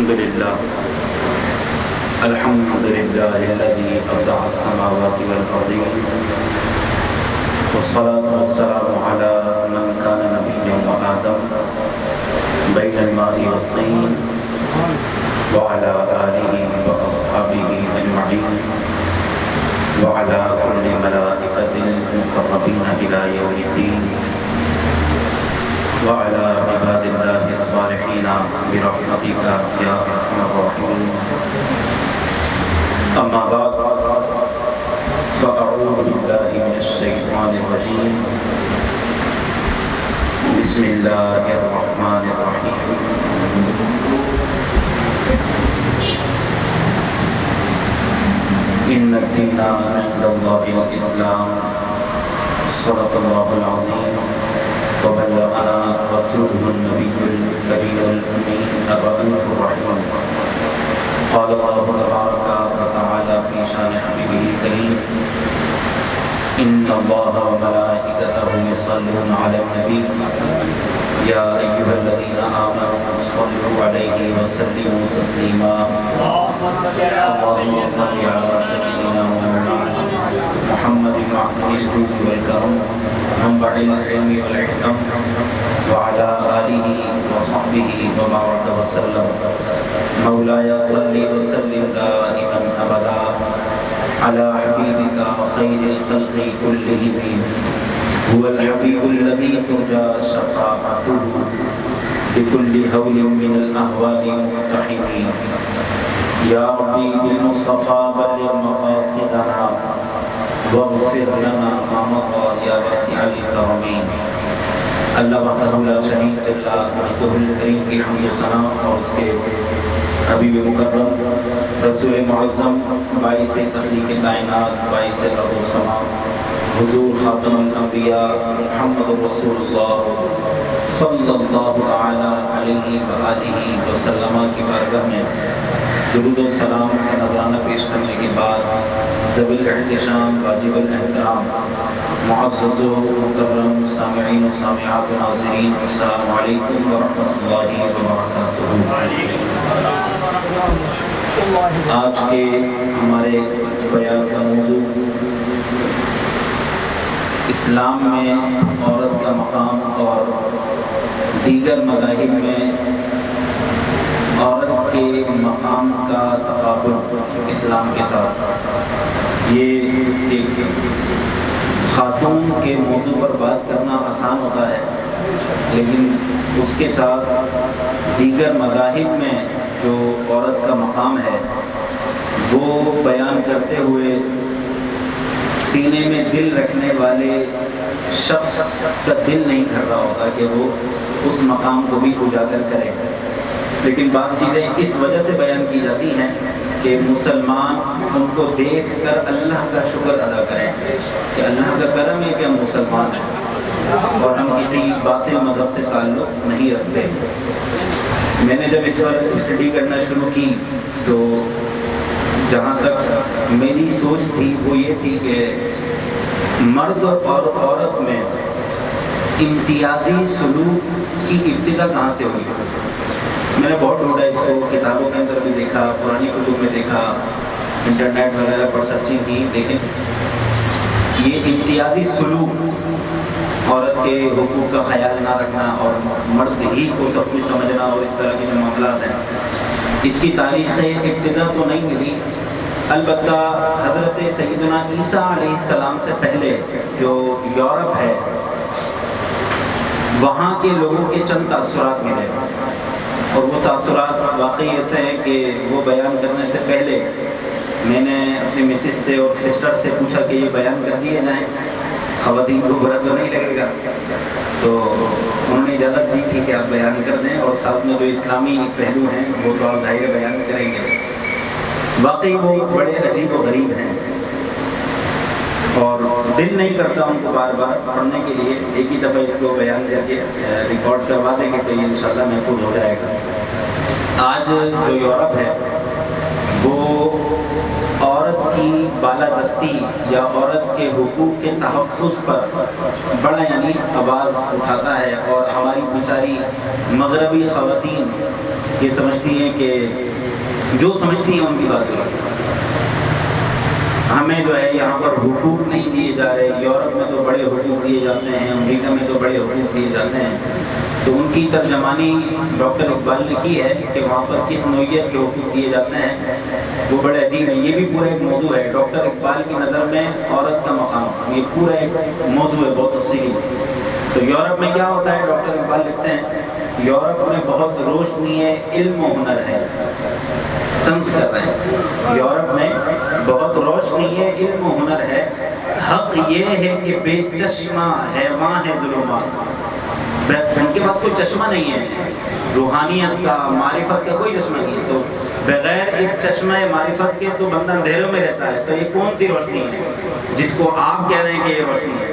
الحمد لله الذي أبدع السماوات والأرضين والصلاة والسلام على من كان نبيا وآدم بين الماء والطين وعلى آله وأصحابه أجمعين وعلى كل ملائكة المقربين إلى يوم الدين وعلى عباد الله الصالحين برحمتك يا أرحم الراحمين. أما بعد فأعوذ بالله من الشيطان الرجيم. بسم الله الرحمن الرحيم. إن الدين عند الله الإسلام. صدق الله العظيم وبلغنا رسوله النبي الكريم الأمين الرؤوف الرحيم. قال الله تبارك وتعالى في شان حبيبه الكريم: إن الله وملائكته يصلون على النبي يا أيها الذين آمنوا صلوا عليه وسلموا تسليما. اللهم صل على سيدنا ومولانا محمد معدن الجود والكرم منبع العلم والحكم وعلى آله وصحبه وبارك وسلم. مولاي صل وسلم دائما أبدا على حبيبك وخير الخلق كلهم. هو الحبيب الذي ترجى شفاعته بكل هول من الأهوال مقتحم. يا ربي بالمصطفى بلغ مقاصدنا واغفر لنا ما مضى يا واسع الكرم. اللہ وحدہ لا شریک اللہ وحدہ الکریم کی حمد و ثنا اور اس کے حبیب مکرم رسول معظم باعث تخلیق کائنات باعث ارض و سما حضور خاتم الانبیاء محمد رسول اللہ صلی اللہ تعالی علیہ وآلہ وسلم کی بارگاہ میں درود و سلام کا نذرانہ پیش کرنے کے بعد ذوی الاحتشام واجب الاحترام معزز و مکرم سامعین و سامعات و ناظرین، السلام علیکم ورحمۃ اللہ وبرکاتہ۔ آج کے ہمارے بیان کا موضوع اسلام میں عورت کا مقام اور دیگر مذاہب میں عورت کے مقام کا تقابل اسلام کے ساتھ۔ یہ ایک خاتون کے موضوع پر بات کرنا آسان ہوتا ہے، لیکن اس کے ساتھ دیگر مذاہب میں جو عورت کا مقام ہے وہ بیان کرتے ہوئے سینے میں دل رکھنے والے شخص کا دل نہیں کر رہا ہوتا کہ وہ اس مقام کو بھی اجاگر کرے۔ لیکن بعض چیزیں اس وجہ سے بیان کی جاتی ہیں کہ مسلمان ان کو دیکھ کر اللہ کا شکر ادا کریں کہ اللہ کا کرم ہے کہ ہم مسلمان ہیں اور ہم کسی باطل مذہب سے تعلق نہیں رکھتے۔ میں نے جب اس پر اسٹڈی کرنا شروع کی تو جہاں تک میری سوچ تھی وہ یہ تھی کہ مرد اور عورت میں امتیازی سلوک کی ابتدا کہاں سے ہوئی۔ میں نے بہت ڈھونڈا اس کو، کتابوں کے اندر بھی دیکھا، پرانی کتب میں دیکھا، انٹرنیٹ وغیرہ پر سرچنگ کی، لیکن یہ امتیازی سلوک، عورت کے حقوق کا خیال نہ رکھنا اور مرد ہی کو سب کچھ سمجھنا اور اس طرح کے جو معاملات ہیں، اس کی تاریخ ابتدا تو نہیں ملی۔ البتہ حضرت سیدنا عیسیٰ علیہ السلام سے پہلے جو یورپ ہے وہاں کے لوگوں کے چند تاثرات ملے، اور وہ تاثرات واقعی ایسے ہیں کہ وہ بیان کرنے سے پہلے میں نے اپنی مسز سے اور سسٹر سے پوچھا کہ یہ بیان کر دیے جائیں، خواتین کو برا تو نہیں لگے گا؟ تو انہوں نے اجازت دی تھی کہ آپ بیان کر دیں، اور ساتھ میں جو اسلامی پہلو ہیں وہ تو آپ ظاہر بیان کریں گے۔ واقعی وہ بڑے عجیب و غریب ہیں اور دل نہیں کرتا ان کو بار بار پڑھنے کے لیے، ایک ہی دفعہ اس کو بیان کر کے ریکارڈ کروا دیں گے تو یہ انشاءاللہ محفوظ ہو جائے گا۔ آج جو یورپ ہے وہ عورت کی بالادستی یا عورت کے حقوق کے تحفظ پر بڑا آواز اٹھاتا ہے، اور ہماری بیچاری مغربی خواتین یہ سمجھتی ہیں کہ جو سمجھتی ہیں ان کی بات ہے. ہمیں جو ہے یہاں پر حقوق نہیں دیے جا رہے. یورپ میں تو بڑے حقوق دیے جاتے ہیں, امریکہ میں تو بڑے حقوق دیے جاتے ہیں. تو ان کی ترجمانی ڈاکٹر اقبال نے کی ہے کہ وہاں پر کس نوعیت کے حقوق دیے جاتے ہیں, وہ بڑے عجیب ہیں. یہ بھی پورا ایک موضوع ہے. ڈاکٹر اقبال کی نظر میں عورت کا مقام, یہ پورا ایک موضوع ہے بہت تفصیلی. تو یورپ میں کیا ہوتا ہے, ڈاکٹر اقبال لکھتے ہیں یورپ میں بہت روشنی ہے, علم و ہنر ہے. طنز کر رہے ہیں, یورپ میں بہت روشنی ہے, علم و ہنر ہے. حق یہ ہے کہ بے چشمہ حیواں ہے ظلمات. ان کے پاس کوئی چشمہ نہیں ہے, روحانیت کا, معرفت کا کوئی چشمہ نہیں ہے. تو بغیر اس چشمہ معرفت کے تو بندہ اندھیروں میں رہتا ہے. تو یہ کون سی روشنی ہے جس کو آپ کہہ رہے ہیں کہ یہ روشنی ہے؟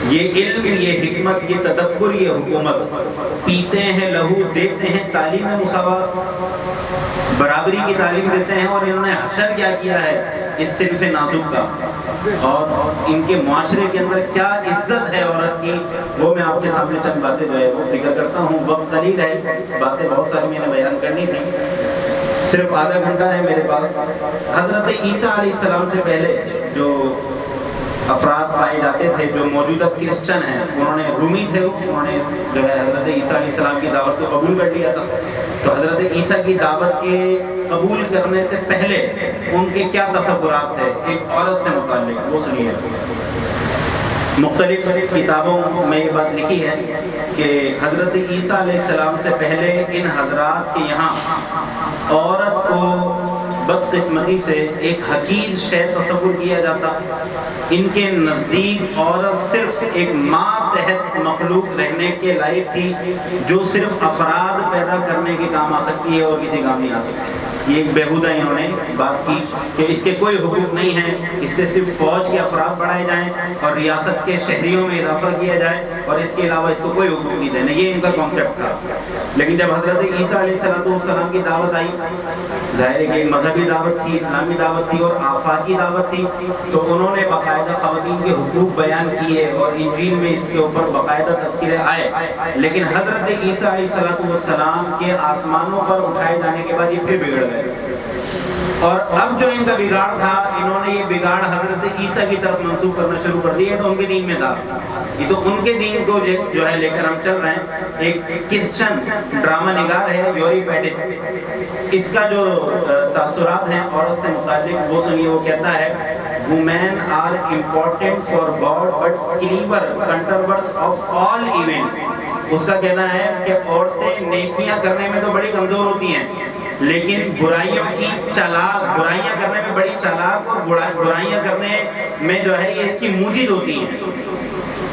یہ علم, یہ حکمت, یہ تدبر, یہ حکومت. پیتے ہیں لہو, دیتے ہیں تعلیم مساوات, برابری کی تعلیم دیتے ہیں. اور انہوں نے حشر کیا کیا ہے اس صنف نازک کا, اور ان کے معاشرے کے اندر کیا عزت ہے عورت کی, وہ میں آپ کے سامنے چند باتیں جو ہے وہ ذکر کرتا ہوں. وقت قلیل ہے, باتیں بہت ساری میں نے بیان کرنی تھی, صرف آدھا گھنٹہ ہے میرے پاس. حضرت عیسیٰ علیہ السلام سے پہلے جو افراد پائے جاتے تھے جو موجودہ کرسچن ہیں, انہوں نے رومی تھے, انہوں نے جو ہے حضرت عیسیٰ علیہ السلام کی دعوت کو قبول کر لیا تھا. تو حضرت عیسیٰ کی دعوت کے قبول کرنے سے پہلے ان کے کیا تصورات تھے ایک عورت سے متعلق, وہ سنیے. مختلف کتابوں میں یہ بات لکھی ہے کہ حضرت عیسیٰ علیہ السلام سے پہلے ان حضرات کے یہاں عورت کو بدقسمتی سے ایک حقیر شے تصور کیا جاتا. ان کے نزدیک عورت صرف ایک ماتحت مخلوق رہنے کے لائق تھی جو صرف افراد پیدا کرنے کے کام آ سکتی ہے اور کسی کام نہیں آ سکتی. یہ ایک بیہودہ انہوں نے بات کی کہ اس کے کوئی حقوق نہیں ہیں, اس سے صرف فوج کے افراد بڑھائے جائیں اور ریاست کے شہریوں میں اضافہ کیا جائے, اور اس کے علاوہ اس کو کوئی حقوق نہیں دینے. یہ ان کا کانسیپٹ تھا. لیکن جب حضرت عیسیٰ علیہ السلام کی دعوت آئی, ظاہر ہے کہ مذہبی دعوت تھی, اسلامی دعوت تھی اور آفاقی دعوت تھی, تو انہوں نے باقاعدہ خواتین کے حقوق بیان کیے اور انجیل میں اس کے اوپر باقاعدہ تذکرے آئے. لیکن حضرت عیسیٰ علیہ السلام کے آسمانوں پر اٹھائے جانے کے بعد یہ پھر بگڑ گئے. اور اب جو ان کا بگاڑ تھا, انہوں نے یہ بگاڑ حضرت عیسیٰ کی طرف منسوخ کرنا شروع کر دیا. تو ان کے دین میں تھا, یہ تو ان کے دین کو جو ہے لے کر ہم چل رہے ہیں. ایک کرسچن ڈرامہ نگار ہے یوریپیڈس, اس کا جو تاثرات ہیں عورت سے متعلق وہ سنیے. وہ کہتا ہے women are important for God but clever controllers of all evil. اس کا کہنا ہے کہ عورتیں نیکیاں کرنے میں تو بڑی کمزور ہوتی ہیں, لیکن برائیوں کی چالاک, برائیاں کرنے میں بڑی چالاک اور برائیاں کرنے میں جو ہے یہ اس کی موجد ہوتی ہیں,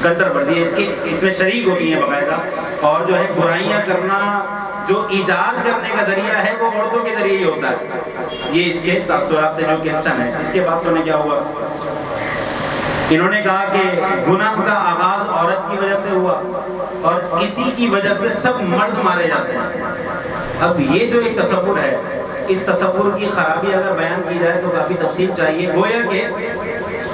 کنٹرورسی اس میں شریک ہوتی ہیں باقاعدہ. اور جو ہے برائیاں کرنا جو ایجاد کرنے کا ذریعہ ہے وہ عورتوں کے ذریعے ہی ہوتا ہے. یہ اس کے تاثرات جو کرسچن ہیں. اس کے بعد سونے کیا ہوا, انہوں نے کہا کہ گناہ کا آغاز عورت کی وجہ سے ہوا اور اسی کی وجہ سے سب مرد مارے جاتے ہیں. اب یہ جو ایک تصور ہے, اس تصور کی خرابی اگر بیان کی جائے تو کافی تفصیل چاہیے. گویا کہ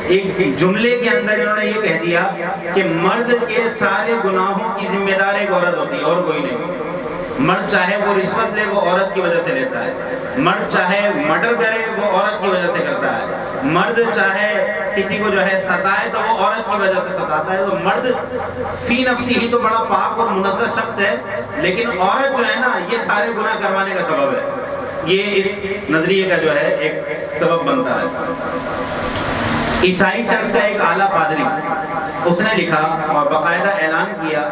ایک جملے کے اندر انہوں نے یہ کہہ دیا کہ مرد کے سارے گناہوں کی ذمہ دار ایک عورت ہوتی ہے اور کوئی نہیں. مرد چاہے وہ رشوت لے وہ عورت کی وجہ سے لیتا ہے, مرد چاہے مرڈر کرے وہ عورت کی وجہ سے کرتا ہے, مرد چاہے کسی کو جو ہے ستائے تو وہ عورت کی وجہ سے ستاتا ہے. تو مرد فی نفسی ہی تو بڑا پاک اور منزہ شخص ہے, لیکن عورت جو ہے نا یہ سارے گناہ کروانے کا سبب ہے. یہ اس نظریے کا جو ہے ایک سبب بنتا ہے. عیسائی چرچ کا ایک اعلیٰ پادری, اس نے لکھا اور باقاعدہ اعلان کیا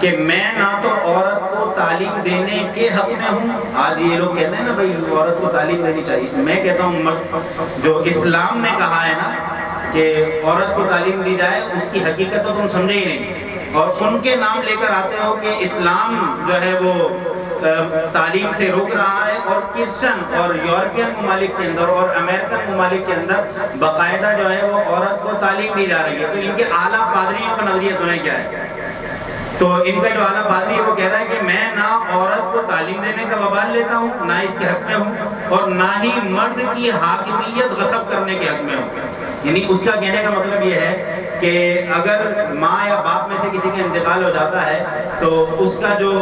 کہ میں نہ تو عورت کو تعلیم دینے کے حق میں ہوں. آج یہ لوگ کہتے ہیں نا بھائی عورت کو تعلیم دینی چاہیے, میں کہتا ہوں مرد جو اسلام نے کہا ہے نا کہ عورت کو تعلیم دی جائے, اس کی حقیقت تو تم سمجھے ہی نہیں, اور ان کے نام لے کر آتے ہو کہ اسلام جو ہے وہ تعلیم سے روک رہا ہے. اور کرسچن اور یورپین ممالک کے اندر اور امریکن ممالک کے اندر باقاعدہ جو ہے وہ عورت کو تعلیم دی جا رہی ہے. تو ان کے اعلیٰ پادریوں کا نظریہ سنیں کیا ہے. تو ان کا جو اعلیٰ پادری ہے وہ کہہ رہا ہے کہ میں نہ عورت کو تعلیم دینے کا وبال لیتا ہوں, نہ اس کے حق میں ہوں, اور نہ ہی مرد کی حاکمیت غصب کرنے کے حق میں ہوں. یعنی اس کا کہنے کا مطلب یہ ہے کہ اگر ماں یا باپ میں سے کسی کا انتقال ہو جاتا ہے تو اس کا جو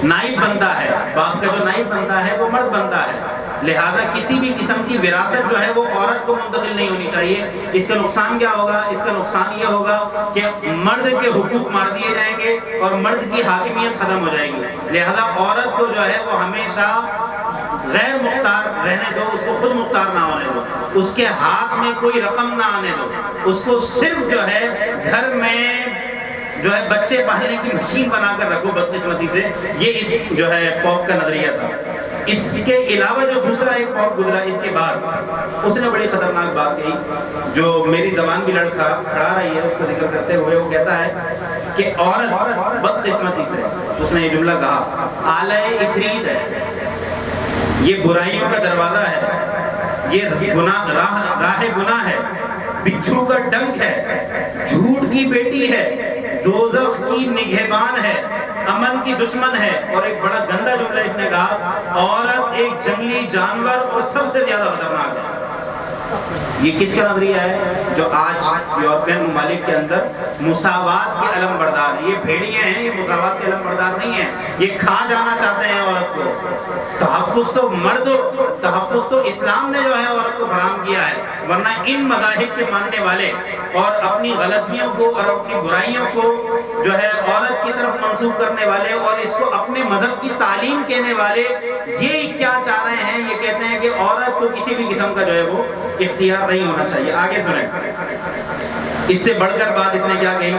نائب بنتا ہے، باپ کا جو نائب بنتا ہے وہ مرد بنتا ہے، لہذا کسی بھی قسم کی وراثت جو ہے وہ عورت کو منتقل نہیں ہونی چاہیے۔ اس کا نقصان کیا ہوگا؟ اس کا نقصان یہ ہوگا کہ مرد کے حقوق مار دیے جائیں گے اور مرد کی حاکمیت ختم ہو جائے گی، لہذا عورت کو جو ہے وہ ہمیشہ غیر مختار رہنے دو، اس کو خود مختار نہ ہونے دو، اس کے ہاتھ میں کوئی رقم نہ آنے دو، اس کو صرف جو ہے گھر میں جو ہے بچے پالنے کی مشین بنا کر رکھو بدقسمتی سے۔ یہ اس جو ہے پوپ کا نظریہ تھا۔ اس کے علاوہ جو دوسرا ایک پوپ گزرا اس کے بعد، اس نے بڑی خطرناک بات کہی جو میری زبان بھی کھڑا رہی ہے، اس کو ذکر کرتے ہوئے وہ کہتا ہے کہ عورت بدقسمتی سے، اس نے یہ جملہ کہا، آلہ عفریت ہے، یہ برائیوں کا دروازہ ہے، یہ راہ گناہ ہے، بچھو کا ڈنک ہے، جھوٹ کی بیٹی ہے، دوزخ کی نگہبان ہے، امن کی دشمن ہے، اور ایک بڑا گندا جملہ اس نے کہا، عورت ایک جنگلی جانور اور سب سے زیادہ خطرناک ہے۔ یہ کس کا نظریہ ہے؟ جو آج یورپین ممالک کے اندر مساوات کے علم بردار، یہ بھیڑیے ہیں، یہ مساوات کے علم بردار نہیں ہیں، یہ کھا جانا چاہتے ہیں عورت کو۔ تحفظ تو اسلام نے جو ہے عورت کو فراہم کیا ہے، ورنہ ان مذاہب کے ماننے والے اور اپنی غلطیوں کو اور اپنی برائیوں کو جو ہے عورت کی طرف منسوب کرنے والے اور اس کو اپنے مذہب کی تعلیم کہنے والے، یہ کیا چاہ رہے ہیں؟ یہ کہتے ہیں کہ عورت کو کسی بھی قسم کا جو ہے وہ اختیار نہیں ہونا چاہیے۔ آگے سنیں، اس سے بڑھ کر بات اس نے کیا کہی؟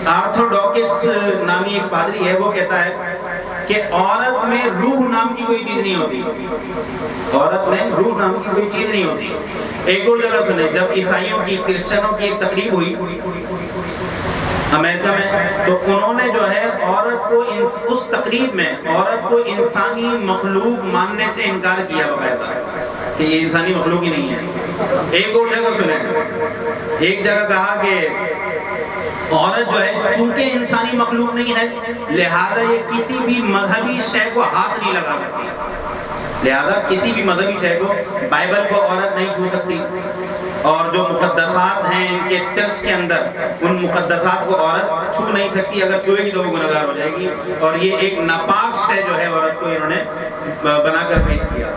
آرتھوڈوکس نامی ایک پادری ہے، وہ کہتا ہے کہ عورت میں روح نام کی کوئی چیز نہیں ہوتی، عورت میں روح نام کی کوئی چیز نہیں ہوتی۔ ایک اور جگہ سنیں، جب عیسائیوں کی، کرسچنوں کی ایک تقریب ہوئی امریکہ میں، تو انہوں نے جو ہے عورت کو اس تقریب میں عورت کو انسانی مخلوق ماننے سے انکار کیا باقاعدہ کہ یہ انسانی مخلوق ہی نہیں ہے۔ ایک اور جگہ سنیں، ایک جگہ کہا کہ عورت جو ہے چونکہ انسانی مخلوق نہیں ہے لہذا یہ کسی بھی مذہبی شے کو ہاتھ نہیں لگا سکتی، لہذا کسی بھی مذہبی شے کو، بائبل کو عورت نہیں چھو سکتی، اور جو مقدسات ہیں ان کے چرچ کے اندر ان مقدسات کو عورت چھو نہیں سکتی، اگر چھوئے گی تو وہ گنہگار ہو جائے گی، اور یہ ایک ناپاک شے جو ہے عورت کو انہوں نے بنا کر پیش کیا۔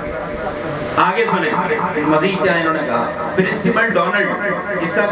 آگے سنیں مزید کیا انہوں نے کہا۔ پرنسپل ڈونلڈ، اس کا کیا